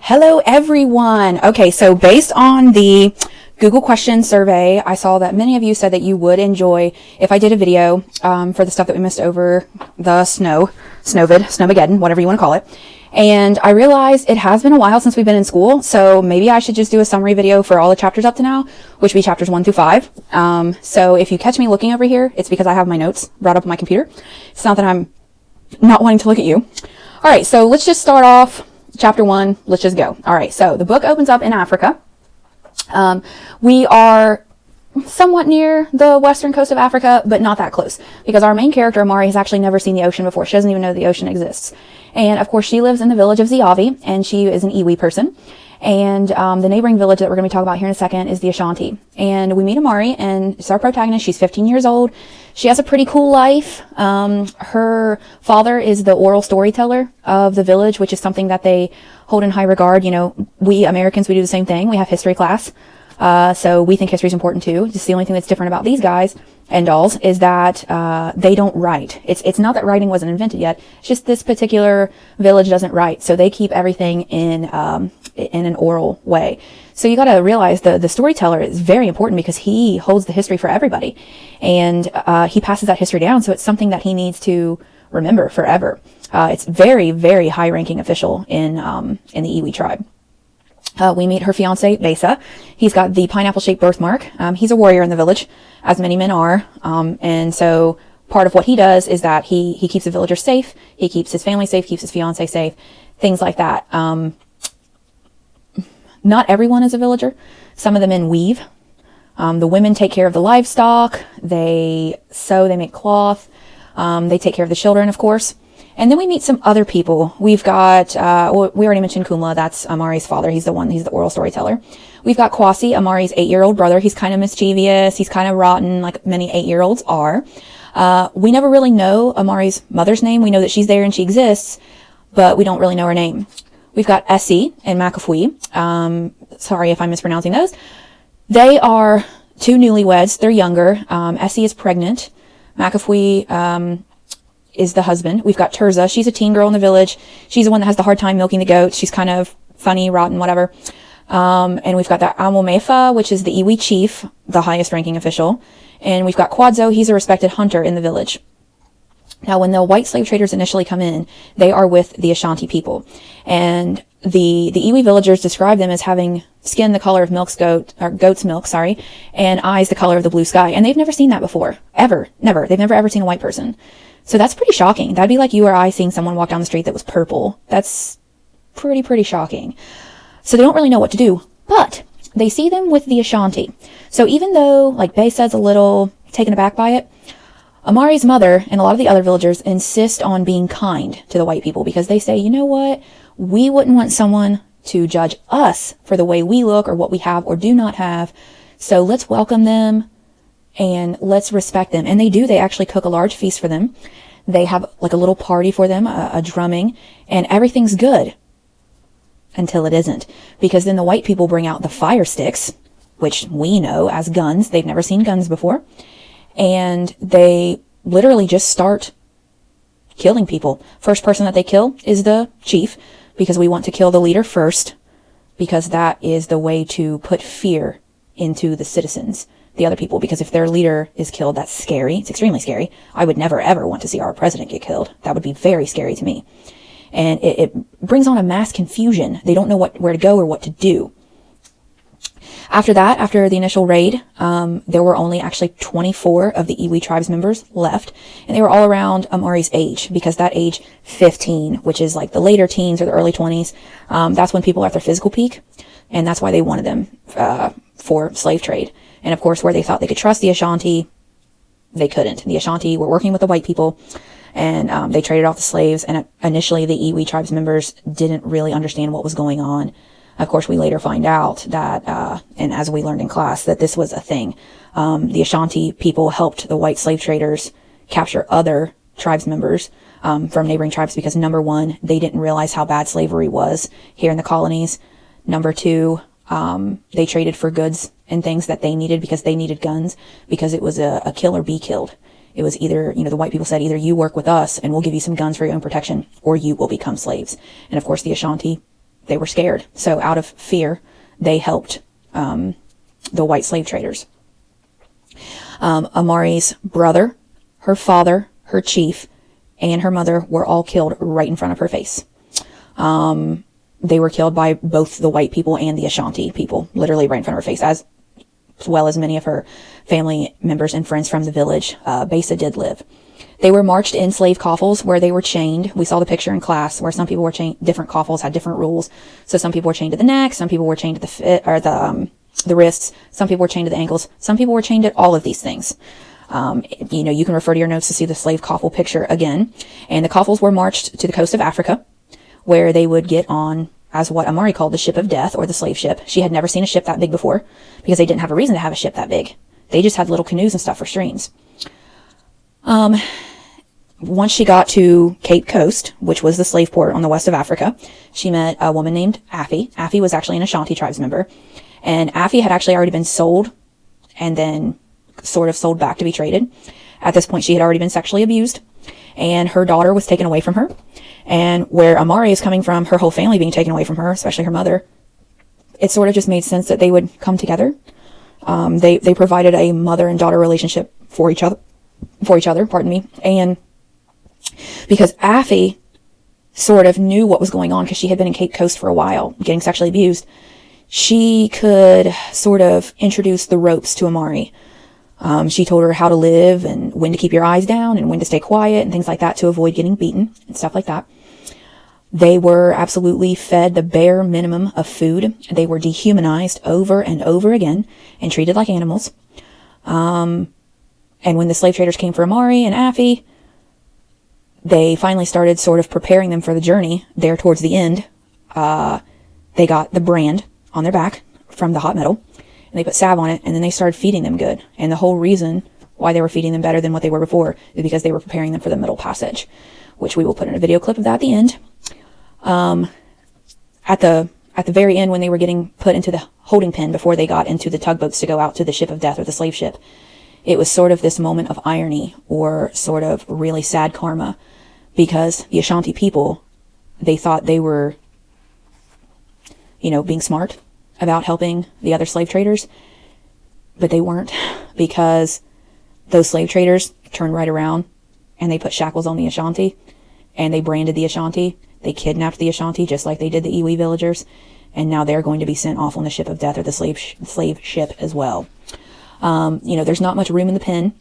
Hello, everyone. Okay, so based on the Google question survey, I saw that many of you said that you would enjoy if I did a video for the stuff that we missed over the Snowmageddon, whatever you want to call it. And I realized it has been a while since we've been in school, so maybe I should just do a summary video for all the chapters up to now, which would be chapters 1 through 5. So if you catch me looking over here, it's because I have my notes brought up on my computer. It's not that I'm not wanting to look at you. All right, so let's just start off. Chapter 1, let's just go. All right, so the book opens up in Africa. We are somewhat near the western coast of Africa, but not that close, because our main character, Amari, has actually never seen the ocean before. She doesn't even know the ocean exists. And of course, she lives in the village of Ziavi, and she is an Iwi person. And the neighboring village that we're going to be talking about here in a second is the Ashanti. And we meet Amari, and it's our protagonist. She's 15 years old. She has a pretty cool life. Her father is the oral storyteller of the village, which is something that they hold in high regard. You know, we Americans, we do the same thing. We have history class. So we think history is important too. Just the only thing that's different about these guys and dolls is that they don't write. It's not that writing wasn't invented yet. It's just this particular village doesn't write. So they keep everything in an oral way. So you got to realize the storyteller is very important because he holds the history for everybody, and he passes that history down. So it's something that he needs to remember forever. It's very, very high-ranking official in the Iwi tribe. We meet her fiance, Besa. He's got the pineapple-shaped birthmark. He's a warrior in the village, as many men are. And so part of what he does is that he keeps the villagers safe. He keeps his family safe, keeps his fiance safe, things like that. Not everyone is a villager. Some of the men weave. The women take care of the livestock. They sew, they make cloth. They take care of the children, of course. And then we meet some other people. We've got, we already mentioned Kumla. That's Amari's father. He's the oral storyteller. We've got Kwasi, Amari's 8-year-old brother. He's kind of mischievous. He's kind of rotten, like many 8-year-olds are. We never really know Amari's mother's name. We know that she's there and she exists, but we don't really know her name. We've got Essie and Makafui. Sorry if I'm mispronouncing those. They are two newlyweds. They're younger. Essie is pregnant. Makafui, is the husband. We've got Terza. She's a teen girl in the village. She's the one that has the hard time milking the goats. She's kind of funny, rotten, whatever. And we've got that Amomefa, which is the Iwi chief, the highest ranking official. And we've got Quadzo. He's a respected hunter in the village. Now, when the white slave traders initially come in, they are with the Ashanti people. And the Iwi villagers describe them as having skin the color of goat's milk, and eyes the color of the blue sky. And they've never seen that before. Ever. Never. They've never ever seen a white person. So that's pretty shocking. That'd be like you or I seeing someone walk down the street that was purple. That's pretty shocking. So they don't really know what to do, but they see them with the Ashanti. So even though, like Besa's a little taken aback by it, Amari's mother and a lot of the other villagers insist on being kind to the white people because they say, you know what? We wouldn't want someone to judge us for the way we look or what we have or do not have. So let's welcome them and let's respect them. And they do. They actually cook a large feast for them. They have like a little party for them, a drumming, and everything's good until it isn't. Because then the white people bring out the fire sticks, which we know as guns. They've never seen guns before. And they literally just start killing people. First person that they kill is the chief, because we want to kill the leader first, because that is the way to put fear into the citizens, the other people, because if their leader is killed, that's scary. It's extremely scary. I would never ever want to see our president get killed. That would be very scary to me. And it brings on a mass confusion. They don't know where to go or what to do. After that, after the initial raid, there were only actually 24 of the Iwi tribe's members left, and they were all around Amari's age, because that age 15, which is like the later teens or the early 20s, that's when people are at their physical peak, and that's why they wanted them for slave trade. And of course, where they thought they could trust the Ashanti, they couldn't. The Ashanti were working with the white people, and they traded off the slaves, and initially the Iwi tribe's members didn't really understand what was going on. Of course, we later find out that, and as we learned in class, that this was a thing. The Ashanti people helped the white slave traders capture other tribes members from neighboring tribes because, number one, they didn't realize how bad slavery was here in the colonies. Number two, they traded for goods and things that they needed because they needed guns, because it was a kill or be killed. It was either, the white people said, either you work with us and we'll give you some guns for your own protection, or you will become slaves. And of course, the Ashanti they were scared. So out of fear, they helped the white slave traders. Amari's brother, her father, her chief, and her mother were all killed right in front of her face. They were killed by both the white people and the Ashanti people, literally right in front of her face, as well as many of her family members and friends from the village. Besa did live. They were marched in slave coffles where they were chained. We saw the picture in class where some people were chained. Different coffles had different rules. So some people were chained to the neck, some people were chained to the wrists, some people were chained to the ankles, some people were chained at all of these things. You can refer to your notes to see the slave coffle picture again. And the coffles were marched to the coast of Africa, where they would get on as what Amari called the ship of death, or the slave ship. She had never seen a ship that big before, because they didn't have a reason to have a ship that big. They just had little canoes and stuff for streams. Once she got to Cape Coast, which was the slave port on the west of Africa, she met a woman named Afi. Afi was actually an Ashanti tribes member. And Afi had actually already been sold and then sort of sold back to be traded. At this point, she had already been sexually abused, and her daughter was taken away from her. And where Amari is coming from, her whole family being taken away from her, especially her mother, it sort of just made sense that they would come together. They provided a mother and daughter relationship for each other, pardon me. And because Afi sort of knew what was going on, because she had been in Cape Coast for a while, getting sexually abused, she could sort of introduce the ropes to Amari. She told her how to live and when to keep your eyes down and when to stay quiet and things like that to avoid getting beaten and stuff like that. They were absolutely fed the bare minimum of food. They were dehumanized over and over again and treated like animals. And when the slave traders came for Amari and Afi, they finally started sort of preparing them for the journey there towards the end. They got the brand on their back from the hot metal, and they put salve on it, and then they started feeding them good. And the whole reason why they were feeding them better than what they were before is because they were preparing them for the Middle Passage, which we will put in a video clip of that at the end. At the very end, when they were getting put into the holding pen before they got into the tugboats to go out to the ship of death, or the slave ship, it was sort of this moment of irony, or sort of really sad karma, because the Ashanti people, they thought they were, being smart about helping the other slave traders, but they weren't, because those slave traders turned right around and they put shackles on the Ashanti, and they branded the Ashanti. They kidnapped the Ashanti just like they did the Iwi villagers, and now they're going to be sent off on the ship of death, or the slave ship as well. There's not much room in the pen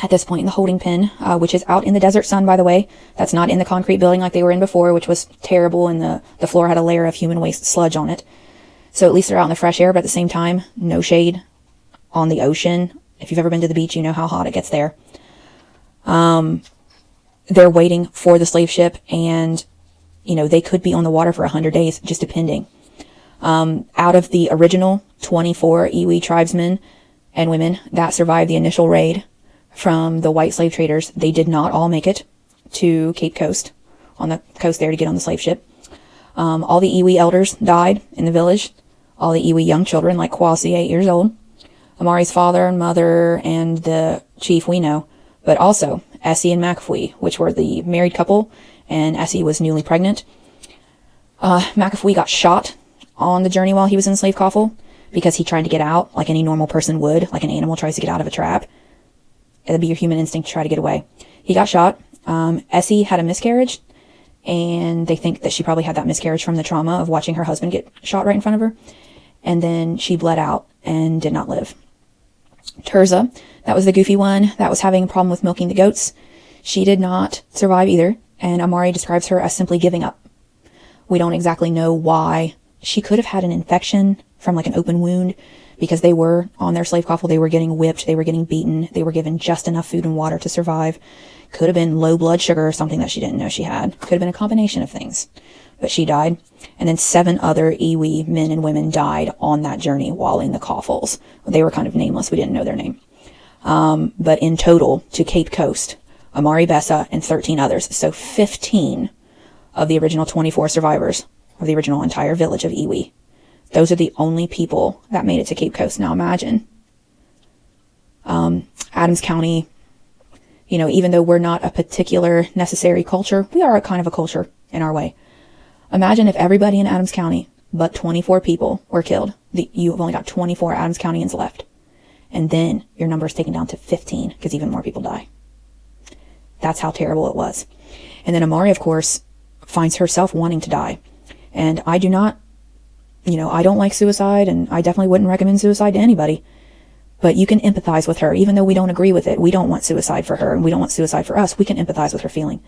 at this point, in the holding pen, which is out in the desert sun, by the way. That's not in the concrete building like they were in before, which was terrible, and the floor had a layer of human waste sludge on it. So at least they're out in the fresh air, but at the same time, no shade on the ocean. If you've ever been to the beach, you know how hot it gets there. They're waiting for the slave ship, and, they could be on the water for 100 days, just depending. Out of the original 24 Iwi tribesmen and women that survived the initial raid from the white slave traders, they did not all make it to Cape Coast, on the coast there, to get on the slave ship. All the Iwi elders died in the village. All the Iwi young children, like Kwasi, 8 years old. Amari's father and mother and the chief, we know. But also Essie and McAfee, which were the married couple, and Essie was newly pregnant. McAfee got shot on the journey while he was in the slave coffle, because he tried to get out like any normal person would, like an animal tries to get out of a trap. It'd be your human instinct to try to get away. He got shot. Essie had a miscarriage, and they think that she probably had that miscarriage from the trauma of watching her husband get shot right in front of her. And then she bled out and did not live. Tirzah, that was the goofy one that was having a problem with milking the goats. She did not survive either, and Amari describes her as simply giving up. We don't exactly know why. She could have had an infection from like an open wound, because they were on their slave coffle. They were getting whipped. They were getting beaten. They were given just enough food and water to survive. Could have been low blood sugar or something that she didn't know she had. Could have been a combination of things. But she died. And then 7 other Iwi men and women died on that journey while in the coffles. They were kind of nameless. We didn't know their name. But in total, to Cape Coast, Amari Besa and 13 others. So 15 of the original 24 survivors of the original entire village of Iwi. Those are the only people that made it to Cape Coast. Now imagine. Adams County, even though we're not a particular necessary culture, we are a kind of a culture in our way. Imagine if everybody in Adams County but 24 people were killed. You've only got 24 Adams Countyans left. And then your number is taken down to 15 because even more people die. That's how terrible it was. And then Amari, of course, finds herself wanting to die. And I do not, I don't like suicide, and I definitely wouldn't recommend suicide to anybody. But you can empathize with her, even though we don't agree with it. We don't want suicide for her, and we don't want suicide for us. We can empathize with her feeling.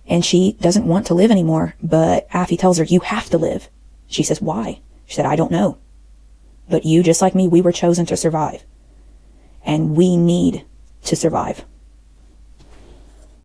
And she doesn't want to live anymore, but Affie tells her, you have to live. She says, why? She said, I don't know. But you, just like me, we were chosen to survive. And we need to survive.